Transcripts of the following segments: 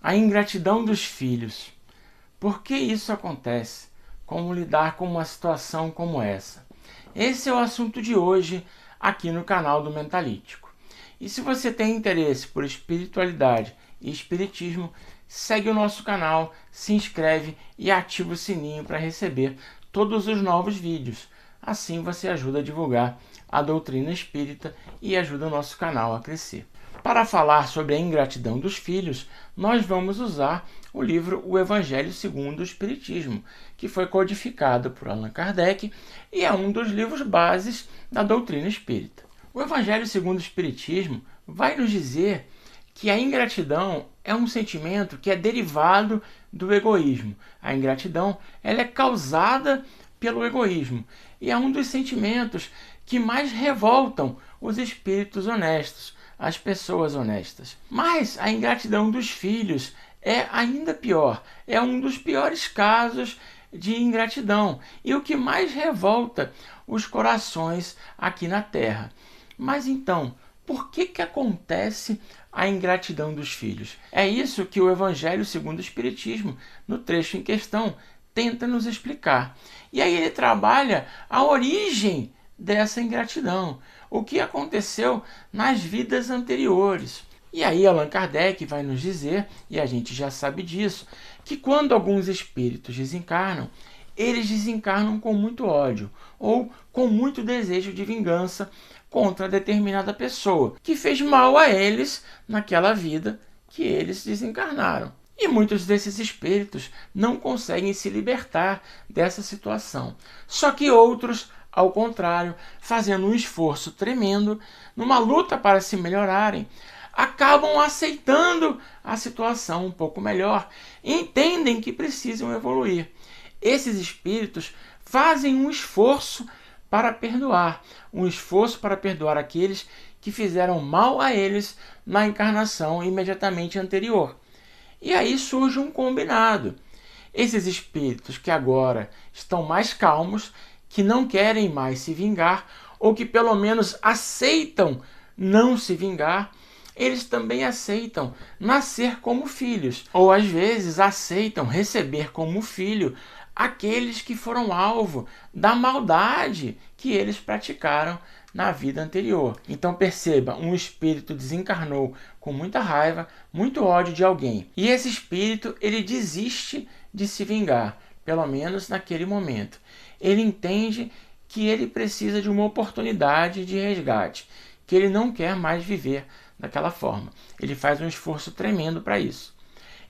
A ingratidão dos filhos. Por que isso acontece? Como lidar com uma situação como essa? Esse é o assunto de hoje aqui no canal do Mentalítico. E se você tem interesse por espiritualidade e espiritismo, segue o nosso canal, se inscreve e ativa o sininho para receber todos os novos vídeos. Assim você ajuda a divulgar a doutrina espírita e ajuda o nosso canal a crescer. Para falar sobre a ingratidão dos filhos, nós vamos usar o livro O Evangelho segundo o Espiritismo, que foi codificado por Allan Kardec e é um dos livros bases da doutrina espírita. O Evangelho segundo o Espiritismo vai nos dizer que a ingratidão é um sentimento que é derivado do egoísmo. A ingratidão ela é causada pelo egoísmo e é um dos sentimentos que mais revoltam os espíritos honestos, as pessoas honestas. Mas a ingratidão dos filhos é ainda pior, é um dos piores casos de ingratidão e o que mais revolta os corações aqui na Terra. Mas então, por que acontece a ingratidão dos filhos? É isso que o Evangelho segundo o Espiritismo, no trecho em questão, tenta nos explicar. E aí ele trabalha a origem dessa ingratidão, o que aconteceu nas vidas anteriores. E aí Allan Kardec vai nos dizer, e a gente já sabe disso, que quando alguns espíritos desencarnam, eles desencarnam com muito ódio ou com muito desejo de vingança contra determinada pessoa que fez mal a eles naquela vida que eles desencarnaram. E muitos desses espíritos não conseguem se libertar dessa situação. Só que outros, ao contrário, fazendo um esforço tremendo, numa luta para se melhorarem, acabam aceitando a situação um pouco melhor e entendem que precisam evoluir. Esses espíritos fazem um esforço para perdoar, um esforço para perdoar aqueles que fizeram mal a eles na encarnação imediatamente anterior. E aí surge um combinado. Esses espíritos que agora estão mais calmos, que não querem mais se vingar, ou que pelo menos aceitam não se vingar, eles também aceitam nascer como filhos, ou às vezes aceitam receber como filho aqueles que foram alvo da maldade que eles praticaram na vida anterior. Então perceba, um espírito desencarnou com muita raiva, muito ódio de alguém. E esse espírito, ele desiste de se vingar, pelo menos naquele momento. Ele entende que ele precisa de uma oportunidade de resgate, que ele não quer mais viver daquela forma. Ele faz um esforço tremendo para isso.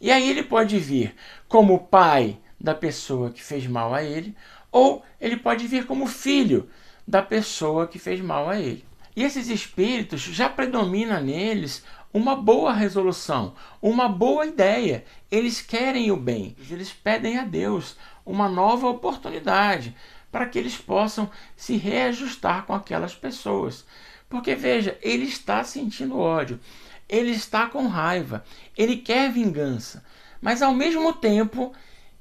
E aí ele pode vir como pai da pessoa que fez mal a ele, ou ele pode vir como filho da pessoa que fez mal a ele. E esses espíritos já predomina neles uma boa resolução, uma boa ideia. Eles querem o bem, eles pedem a Deus uma nova oportunidade para que eles possam se reajustar com aquelas pessoas. Porque veja, ele está sentindo ódio, ele está com raiva, ele quer vingança, mas ao mesmo tempo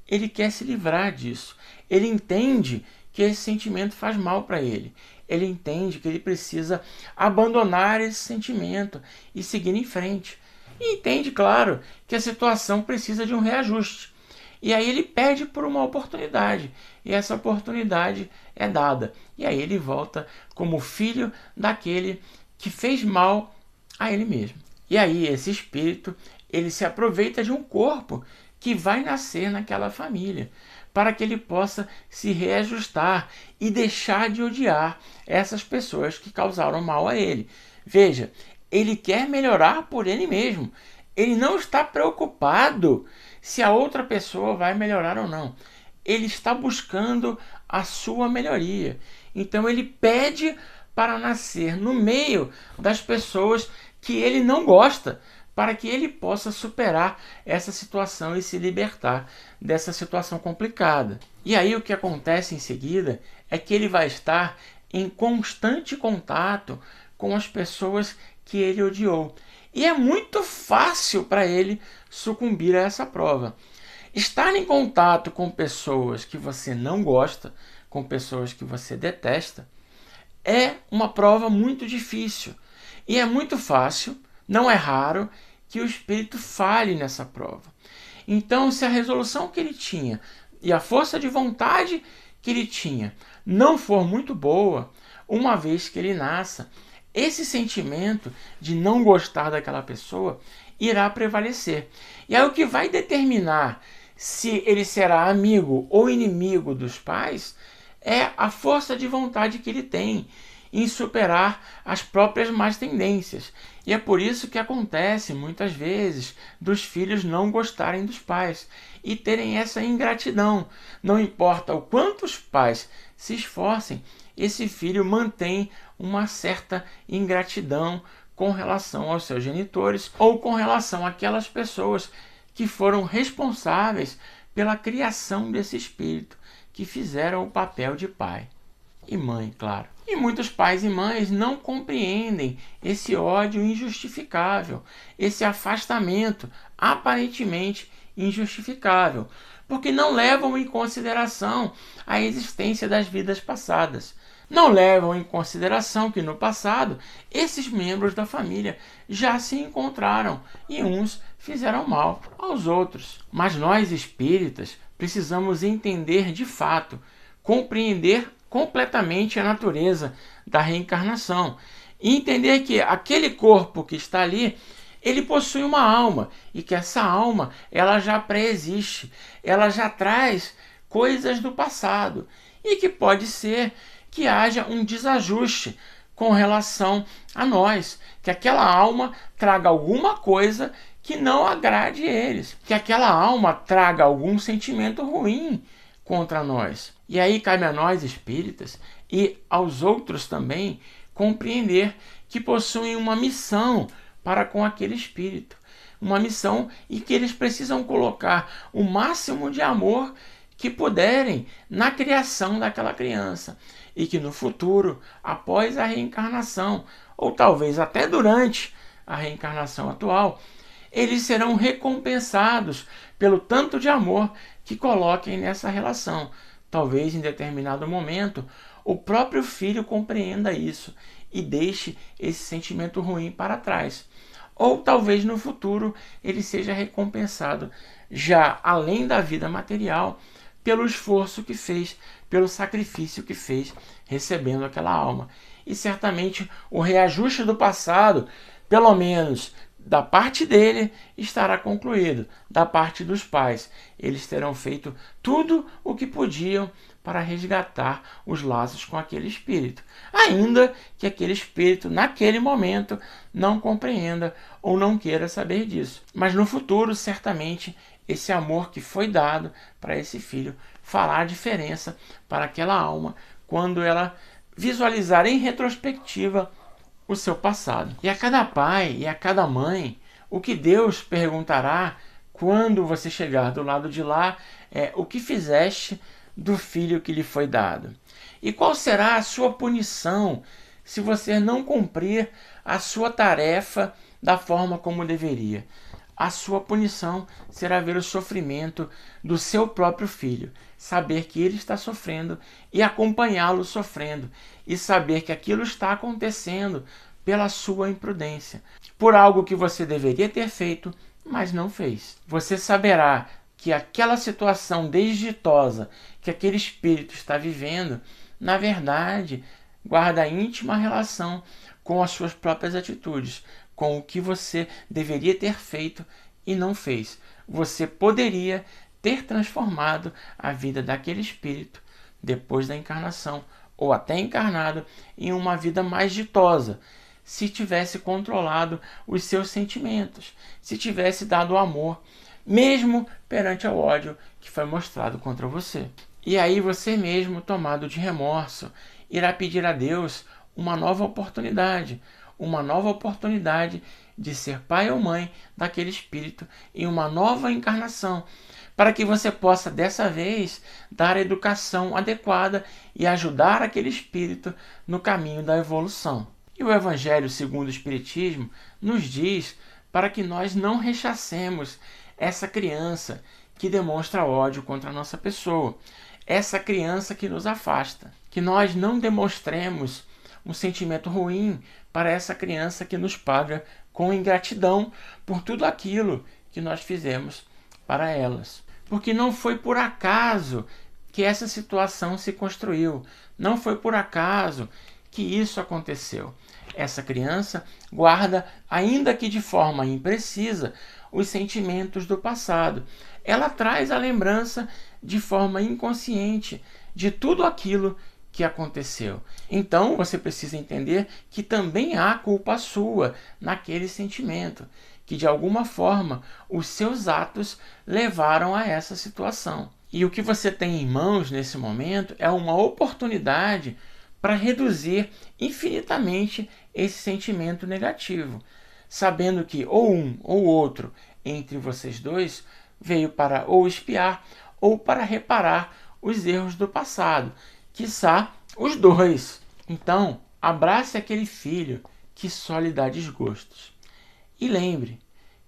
ele quer se livrar disso. Ele entende que esse sentimento faz mal para ele. Ele entende que ele precisa abandonar esse sentimento e seguir em frente. E entende, claro, que a situação precisa de um reajuste. E aí ele pede por uma oportunidade. E essa oportunidade é dada. E aí ele volta como filho daquele que fez mal a ele mesmo. E aí esse espírito, ele se aproveita de um corpo que vai nascer naquela família, para que ele possa se reajustar e deixar de odiar essas pessoas que causaram mal a ele. Veja, ele quer melhorar por ele mesmo. Ele não está preocupado se a outra pessoa vai melhorar ou não. Ele está buscando a sua melhoria. Então ele pede para nascer no meio das pessoas que ele não gosta, para que ele possa superar essa situação e se libertar dessa situação complicada. E aí o que acontece em seguida é que ele vai estar em constante contato com as pessoas que ele odiou. E é muito fácil para ele sucumbir a essa prova. Estar em contato com pessoas que você não gosta, com pessoas que você detesta, é uma prova muito difícil. E é muito fácil, não é raro, que o espírito falhe nessa prova. Então, se a resolução que ele tinha e a força de vontade que ele tinha não for muito boa, uma vez que ele nasça, esse sentimento de não gostar daquela pessoa irá prevalecer. E aí o que vai determinar se ele será amigo ou inimigo dos pais é a força de vontade que ele tem em superar as próprias más tendências. E é por isso que acontece muitas vezes dos filhos não gostarem dos pais e terem essa ingratidão. Não importa o quanto os pais se esforcem, esse filho mantém uma certa ingratidão com relação aos seus genitores ou com relação àquelas pessoas que foram responsáveis pela criação desse espírito, que fizeram o papel de pai e mãe, claro. E muitos pais e mães não compreendem esse ódio injustificável, esse afastamento aparentemente injustificável, porque não levam em consideração a existência das vidas passadas. Não levam em consideração que no passado esses membros da família já se encontraram e uns fizeram mal aos outros. Mas nós espíritas precisamos entender de fato, compreender completamente a natureza da reencarnação e entender que aquele corpo que está ali, ele possui uma alma e que essa alma ela já pré-existe, ela já traz coisas do passado e que pode ser que haja um desajuste com relação a nós, que aquela alma traga alguma coisa que não agrade eles, que aquela alma traga algum sentimento ruim contra nós. E aí cabe a nós espíritas e aos outros também compreender que possuem uma missão para com aquele espírito, uma missão e que eles precisam colocar o máximo de amor que puderem na criação daquela criança e que no futuro, após a reencarnação, ou talvez até durante a reencarnação atual, eles serão recompensados pelo tanto de amor que coloquem nessa relação. Talvez em determinado momento o próprio filho compreenda isso e deixe esse sentimento ruim para trás. Ou talvez no futuro ele seja recompensado já além da vida material pelo esforço que fez, pelo sacrifício que fez recebendo aquela alma. E certamente o reajuste do passado, pelo menos da parte dele, estará concluído. Da parte dos pais, eles terão feito tudo o que podiam para resgatar os laços com aquele espírito, ainda que aquele espírito naquele momento não compreenda ou não queira saber disso. Mas no futuro, certamente, esse amor que foi dado para esse filho fará a diferença para aquela alma quando ela visualizar em retrospectiva o seu passado. E a cada pai e a cada mãe, o que Deus perguntará quando você chegar do lado de lá é: o que fizeste do filho que lhe foi dado? E qual será a sua punição se você não cumprir a sua tarefa da forma como deveria? A sua punição será ver o sofrimento do seu próprio filho, saber que ele está sofrendo e acompanhá-lo sofrendo, e saber que aquilo está acontecendo pela sua imprudência, por algo que você deveria ter feito, mas não fez. Você saberá que aquela situação desditosa que aquele espírito está vivendo, na verdade, guarda íntima relação com as suas próprias atitudes, com o que você deveria ter feito e não fez. Você poderia ter transformado a vida daquele espírito depois da encarnação, ou até encarnado, em uma vida mais ditosa, se tivesse controlado os seus sentimentos, se tivesse dado amor, mesmo perante o ódio que foi mostrado contra você. E aí você mesmo, tomado de remorso, irá pedir a Deus uma nova oportunidade de ser pai ou mãe daquele espírito em uma nova encarnação, para que você possa dessa vez dar a educação adequada e ajudar aquele espírito no caminho da evolução. E o Evangelho segundo o Espiritismo nos diz para que nós não rechacemos essa criança que demonstra ódio contra a nossa pessoa, essa criança que nos afasta, que nós não demonstremos um sentimento ruim para essa criança que nos paga com ingratidão por tudo aquilo que nós fizemos para elas. Porque não foi por acaso que essa situação se construiu, não foi por acaso que isso aconteceu. Essa criança guarda, ainda que de forma imprecisa, os sentimentos do passado. Ela traz a lembrança de forma inconsciente de tudo aquilo que aconteceu. Então você precisa entender que também há culpa sua naquele sentimento, que de alguma forma os seus atos levaram a essa situação. E o que você tem em mãos nesse momento é uma oportunidade para reduzir infinitamente esse sentimento negativo, sabendo que ou um ou outro entre vocês dois veio para ou espiar ou para reparar os erros do passado, quiçá os dois. Então, abrace aquele filho que só lhe dá desgostos. E lembre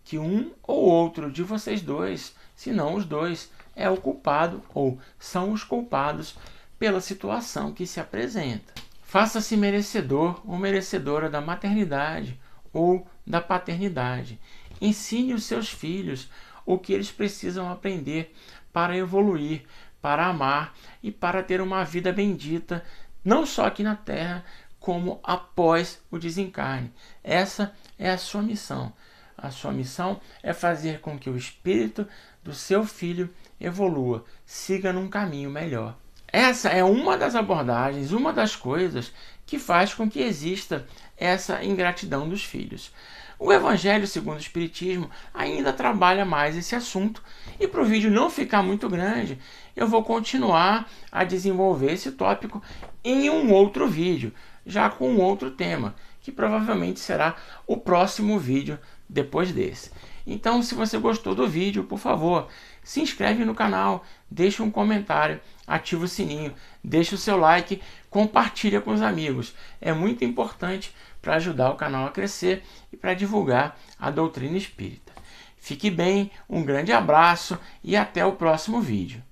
que um ou outro de vocês dois, se não os dois, é o culpado ou são os culpados pela situação que se apresenta. Faça-se merecedor ou merecedora da maternidade ou da paternidade. Ensine os seus filhos o que eles precisam aprender para evoluir, para amar e para ter uma vida bendita, não só aqui na Terra, como após o desencarne. Essa é a sua missão. A sua missão é fazer com que o espírito do seu filho evolua, siga num caminho melhor. Essa é uma das abordagens, uma das coisas que faz com que exista essa ingratidão dos filhos. O Evangelho segundo o Espiritismo ainda trabalha mais esse assunto, e para o vídeo não ficar muito grande, eu vou continuar a desenvolver esse tópico em um outro vídeo, já com um outro tema, que provavelmente será o próximo vídeo depois desse. Então, se você gostou do vídeo, por favor, se inscreve no canal, deixa um comentário, ativa o sininho, deixa o seu like, compartilha com os amigos. É muito importante para ajudar o canal a crescer e para divulgar a doutrina espírita. Fique bem, um grande abraço e até o próximo vídeo.